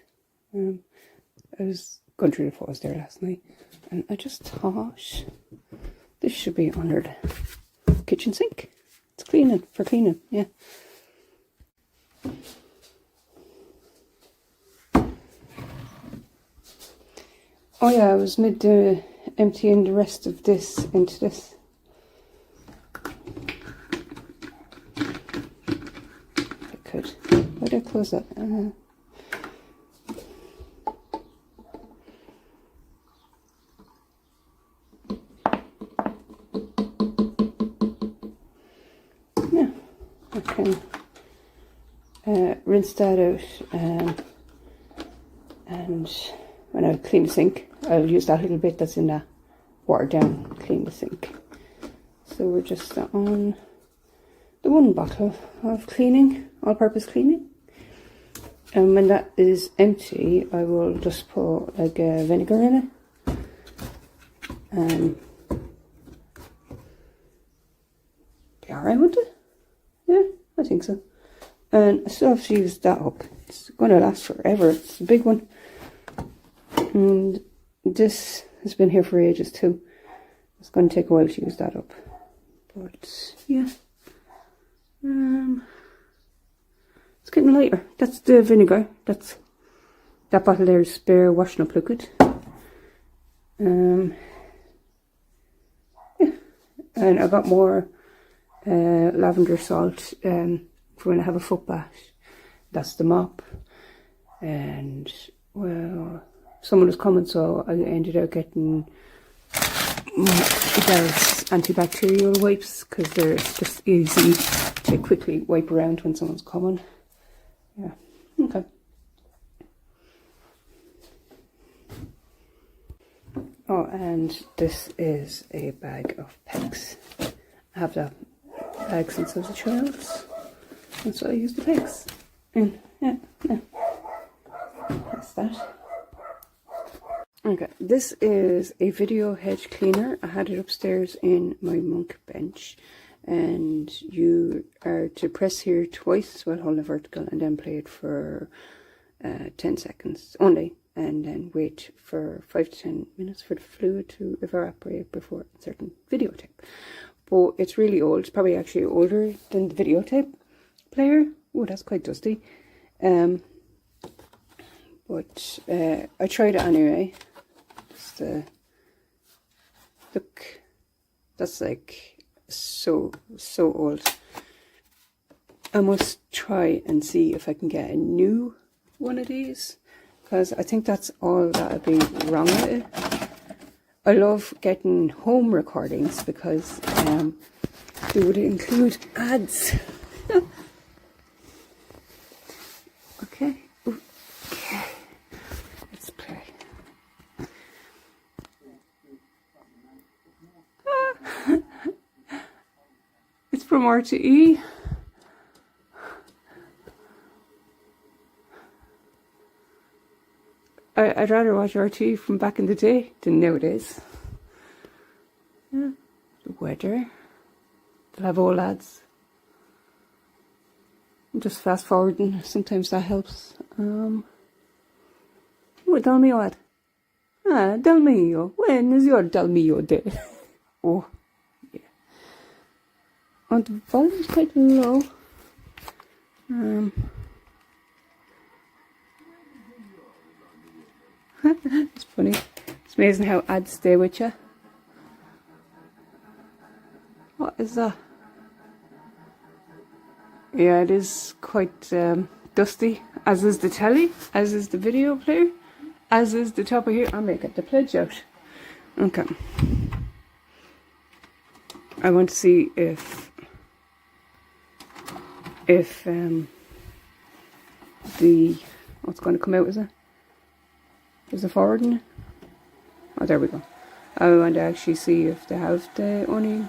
I was going through the photos there last night and I just thought this should be under the kitchen sink. It's cleaning, for cleaning, yeah. Oh yeah, I was mid emptying the rest of this into this. If I could. Why did I close that? Yeah, I can rinse that out and when I clean the sink, I'll use that little bit that's in that water down, clean the sink. So we're just on the one bottle of cleaning, all-purpose cleaning. And when that is empty, I will just put like vinegar in it. Be alright, wouldn't it? Yeah, I think so. And I still have to use that up. It's going to last forever. It's a big one. And this has been here for ages too. It's going to take a while to use that up. But yeah. It's getting lighter. That's the vinegar. That bottle there is spare washing up liquid. Yeah. And I got more lavender salt for when I have a foot bath. That's the mop. And well, someone was coming, so I ended up getting those antibacterial wipes because they're just easy to quickly wipe around when someone's coming. Yeah, okay. Oh, and this is a bag of pegs. I have that bag since I was a child. That's what I use the pegs in. Yeah, yeah. That's that. Okay, this is a video hedge cleaner. I had it upstairs in my monk bench, and you are to press here twice while holding vertical and then play it for 10 seconds only, and then wait for 5 to 10 minutes for the fluid to evaporate before inserting videotape. But it's really old. It's probably actually older than the videotape player. Oh, that's quite dusty. But I tried it anyway. Look, that's like so old. I must try and see if I can get a new one of these, because I think that's all that would be wrong with it. I love getting home recordings because they would include ads. Okay. Okay. Let's play. It's from R to E. I'd rather watch RT from back in the day than nowadays. Yeah. The weather. They'll have old ads. I'm just fast forwarding. Sometimes that helps. Oh, tell me what? Ah, Del Mio. When is your Del Mio day? Oh, yeah. Oh, the volume's quite low. It's funny. It's amazing how ads stay with you. What is that? Yeah, it is quite dusty, as is the telly, as is the video player, as is the top of here. I'll make it the pledge out. Okay. I want to see if the what's going to come out, is it? Is it forward in it? Oh, there we go. I want to actually see if they have the only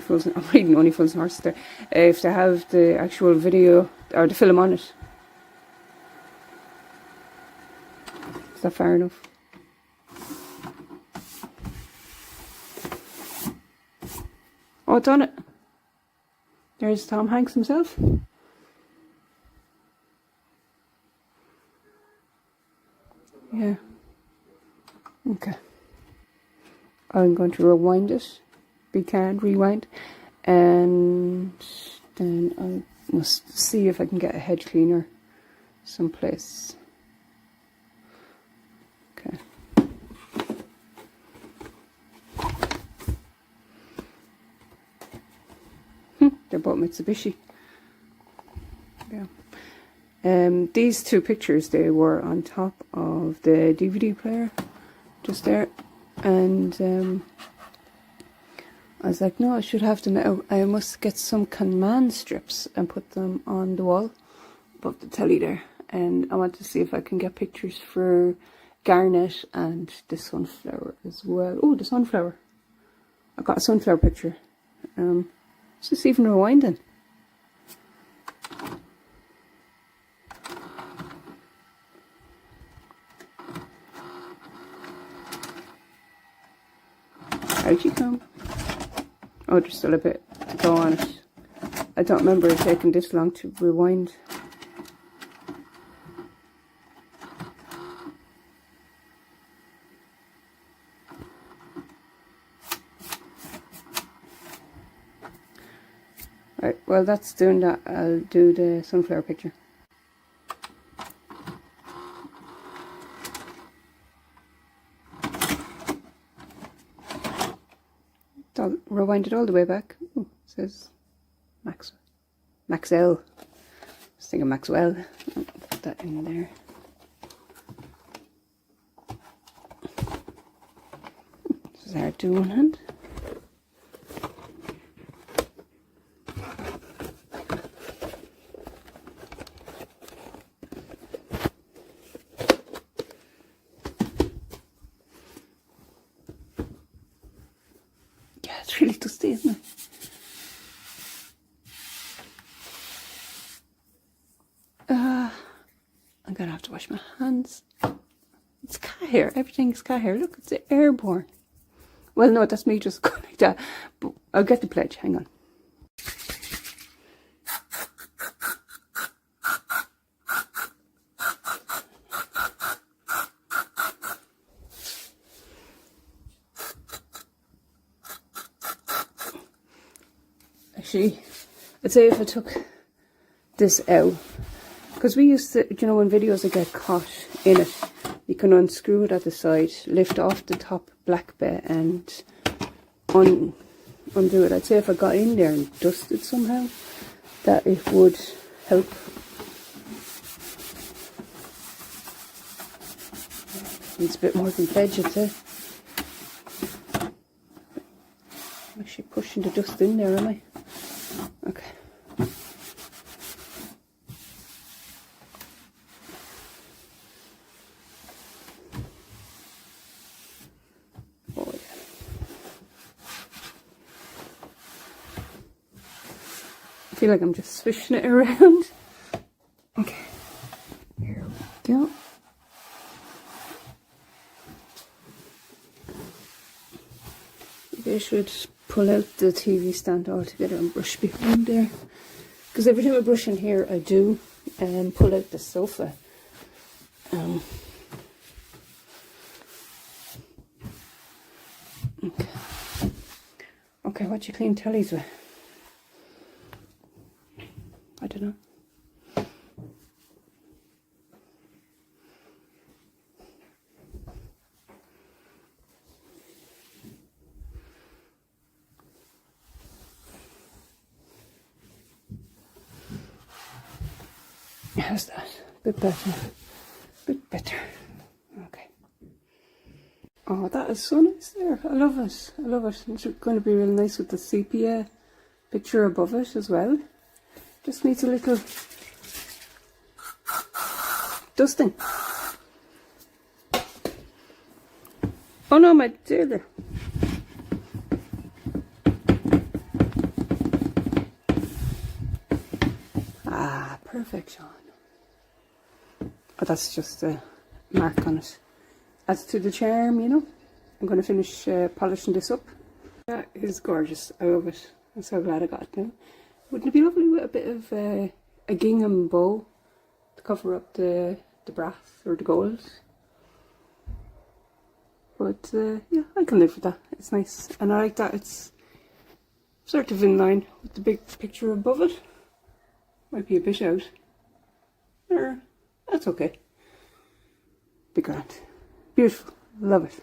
fools. I'm reading only fools and horses there. If they have the actual video or the film on it. Is that far enough? Oh, it's on it. There's Tom Hanks himself. Yeah. Okay. I'm going to rewind it. We can rewind. And then I must see if I can get a hedge cleaner someplace. Okay. They're both Mitsubishi. Yeah. These two pictures, they were on top of the DVD player, just there, and I was like, no, I should have them out. I must get some command strips and put them on the wall above the telly there. And I want to see if I can get pictures for Garnet and the sunflower as well. Oh, the sunflower. I got a sunflower picture. Is this even rewinding? How'd you come? Oh, there's still a bit to go on it. I don't remember it taking this long to rewind. Right, well, that's doing that. I'll do the sunflower picture. Rewind it all the way back. Ooh, it says Maxwell. I was thinking Maxwell. I'll put that in there. This is hard to do one hand. It's really dusty, isn't it? I'm gonna have to wash my hands. It's cat hair. Everything's cat hair. Look, it's airborne. Well, no, that's me just going like that. But I'll get the pledge. Hang on. Actually, I'd say if I took this out, because we used to, you know, when videos would get caught in it, you can unscrew it at the side, lift off the top black bit and undo it. I'd say if I got in there and dusted somehow, that it would help. Needs a bit more than pledge, I'd say. I'm actually pushing the dust in there, am I? Okay. Oh, yeah. I feel like I'm just swishing it around. Okay. Here we go. Maybe I should pull out the TV stand altogether and brush behind there, because every time I brush in here I do pull out the sofa. Okay, what you clean tellies with? I don't know. how's that? Bit better. Bit better. Okay. Oh, that is so nice there. I love it. I love it. It's going to be real nice with the sepia picture above it as well. Just needs a little dusting. Oh no, my dear there. Ah, perfection. Oh, that's just a mark on it. As to the charm, you know, I'm going to finish polishing this up. That is gorgeous. I love it. I'm so glad I got it now. Wouldn't it be lovely with a bit of a gingham bow to cover up the brass or the gold? But yeah, I can live with that. It's nice. And I like that it's sort of in line with the big picture above it. Might be a bit out. That's okay. Be grand. Beautiful. Love it.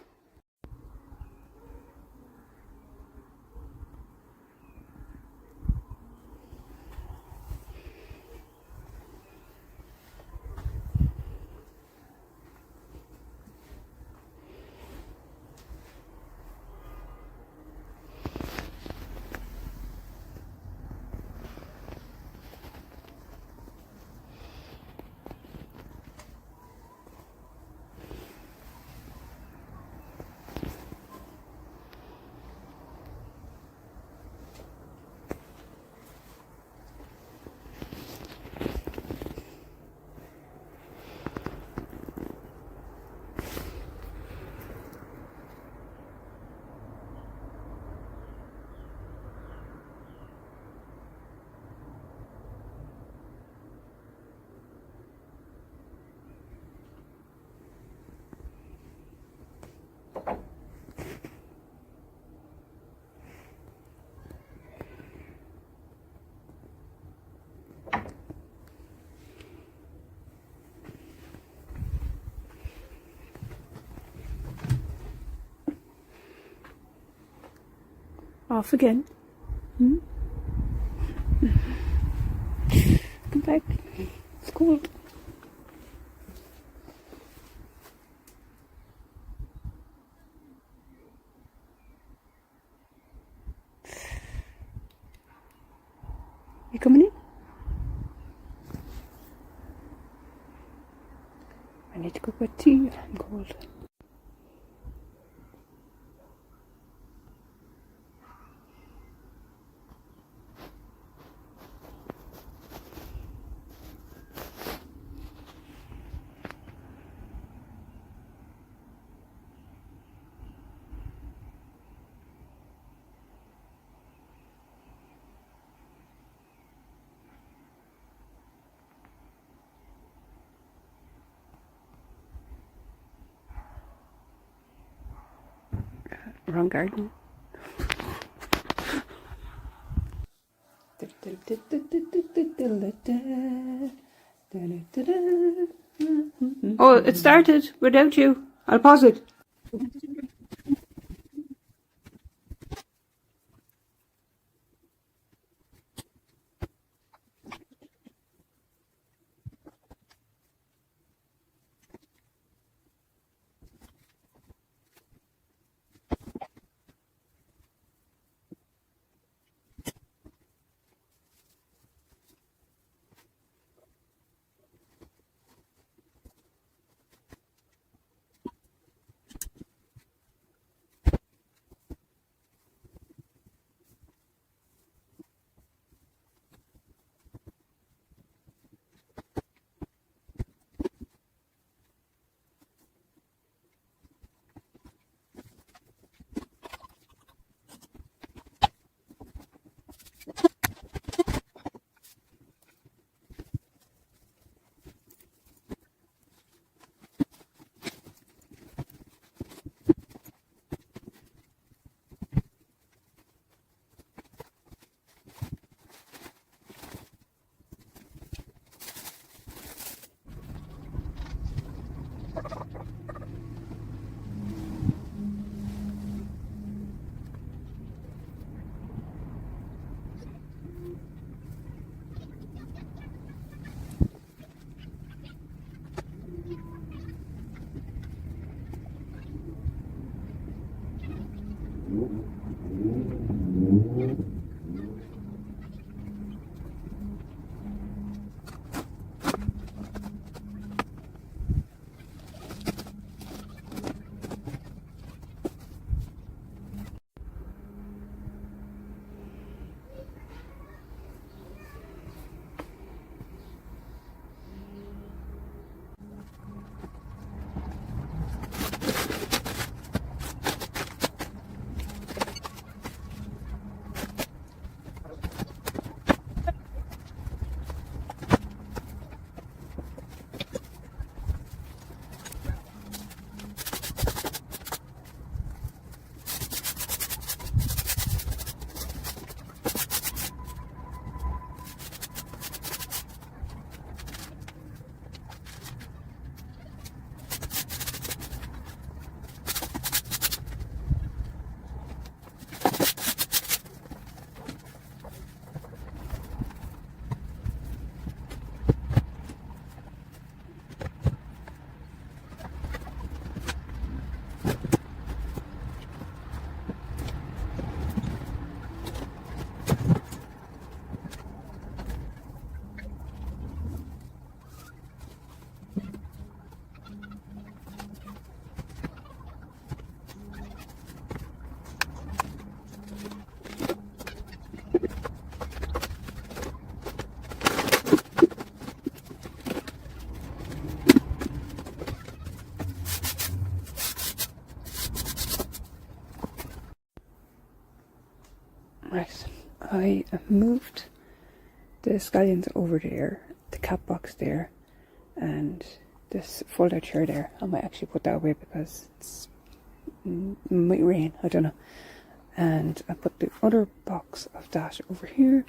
Off again. Hmm? Come back. It's cold. You coming in? I need to go get tea. I'm cold. Wrong garden. Oh, it started without you. I'll pause it. Right, I moved the scallions over there, the cat box there, and this fold-out chair there. I might actually put that away because it might rain, I don't know. And I put the other box of that over here,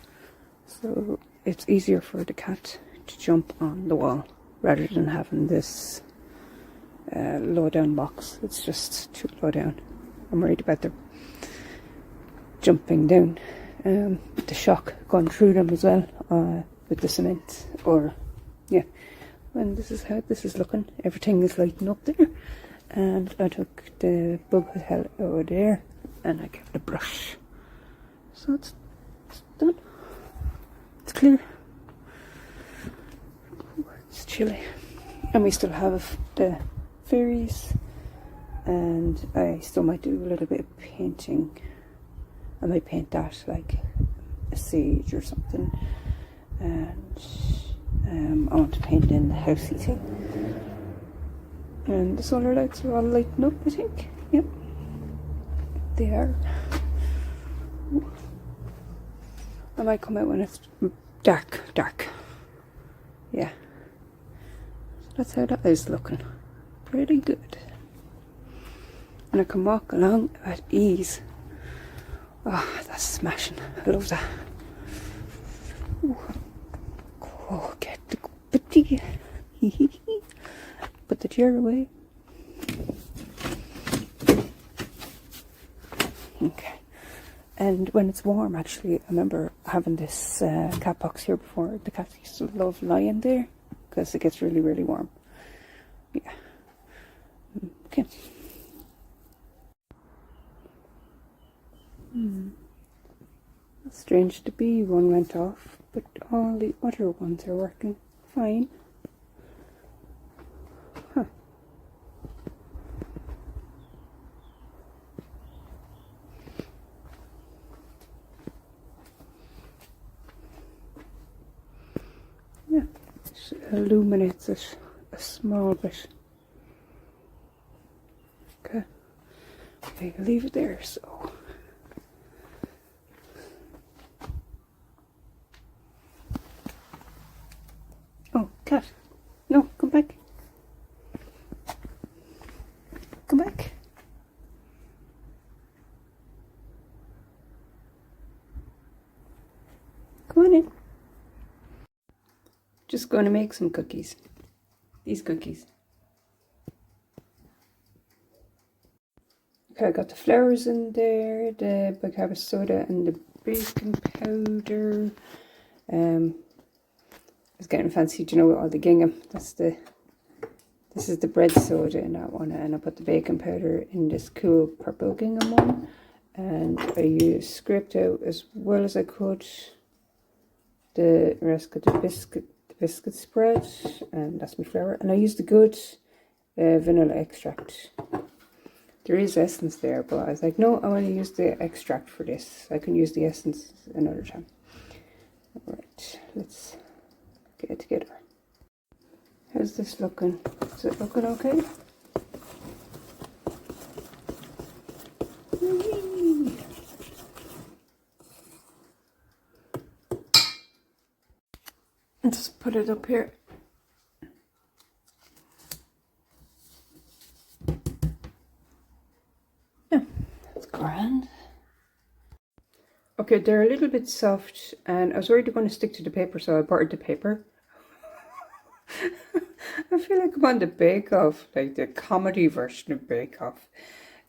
so it's easier for the cat to jump on the wall rather than having this low down box. It's just too low down. I'm worried about the jumping down, the shock going through them as well with the cement, or yeah. And this is how this is looking. Everything is lighting up there, and I took the bug hotel over there and I gave it a brush, so it's done. It's clear. It's chilly, and we still have the fairies, and I still might do a little bit of painting. I might paint that like a sage or something, and I want to paint in the housey thing. And the solar lights are all lighting up, I think. Yep, they are. Ooh. I might come out when it's dark. Yeah, so that's how that is looking. Pretty good. And I can walk along at ease. Oh, that's smashing. I love that. Ooh. Oh, get the putty. Put the chair away. Okay. And when it's warm, actually, I remember having this cat box here before. The cats used to love lying there because it gets really, really warm. Yeah. Okay. That's strange to be. One went off, but all the other ones are working fine. Huh. Yeah, it illuminates it a small bit. Okay, okay, leave it there. So. Oh, cat. No, come back. Come back. Come on in. Just going to make some cookies. These cookies. Okay, I got the flowers in there, the bicarb soda and the baking powder. I was getting fancy, you know, with all the gingham. This is the bread soda in that one, and I put the baking powder in this cool purple gingham one. and I scraped out as well as I could the rest of the biscuit spread, and that's my flour. And I used the good vanilla extract. There is essence there, but I was like, no, I want to use the extract for this. I can use the essence another time. Alright, let's get it together. How's this looking? Is it looking okay? Let's put it up here. Yeah, that's grand. Okay, they're a little bit soft, and I was worried they're going to stick to the paper, so I buttered the paper. I feel like I'm on the Bake Off, like the comedy version of Bake Off.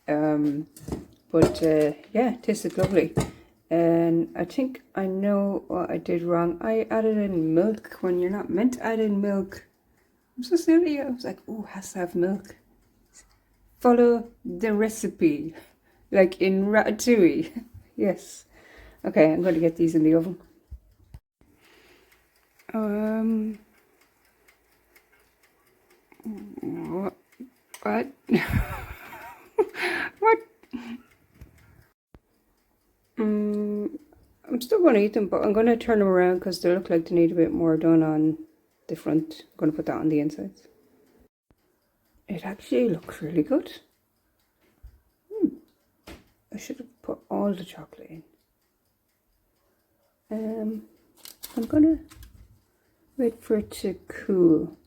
But yeah, it tasted lovely. And I think I know what I did wrong. I added in milk when you're not meant to add in milk. I'm so silly. I was like, oh, has to have milk. Follow the recipe, like in Ratatouille. Yes. Okay, I'm going to get these in the oven. What? What? I'm still going to eat them, but I'm going to turn them around because they look like they need a bit more done on the front. I'm going to put that on the insides. It actually looks really good. I should have put all the chocolate in. I'm going to wait for it to cool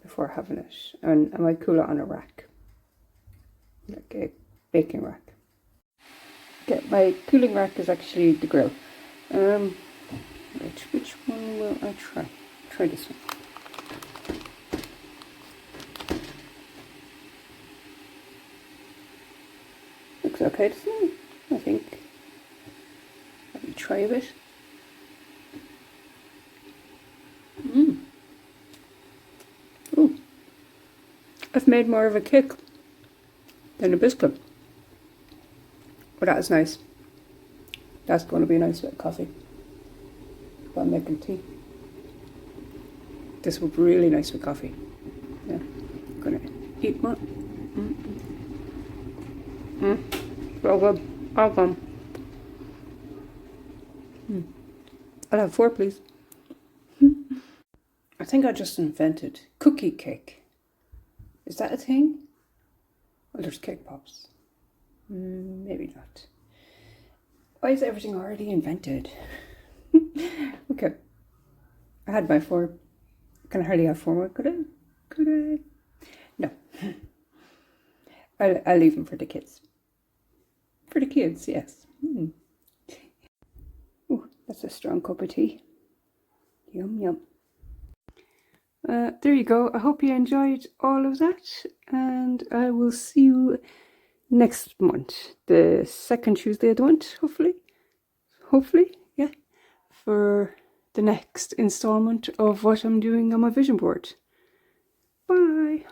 before having it. And I might cool it on a rack, like a baking rack. Okay, my cooling rack is actually the grill. Right, which one will I try? Try this one. Looks okay to me, I think. Let me try a bit. Ooh. I've made more of a cake than a biscuit. But that is nice. That's going to be nice with coffee. While I'm making tea. This would be really nice with coffee. Yeah. I'm going to eat one. So good. All gone. I'll have 4, please. I think I just invented cookie cake. Is that a thing? Well, there's cake pops. Maybe not. Why is everything already invented? Okay. I had my 4. Can I hardly have 4 more? Could I? Could I? No. I'll leave them for the kids. For the kids, yes. Ooh, that's a strong cup of tea. Yum, yum. There you go. I hope you enjoyed all of that. And I will see you next month, the second Tuesday of the month, hopefully, yeah, for the next installment of what I'm doing on my vision board. Bye.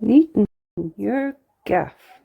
NeatAnn, your Gaff.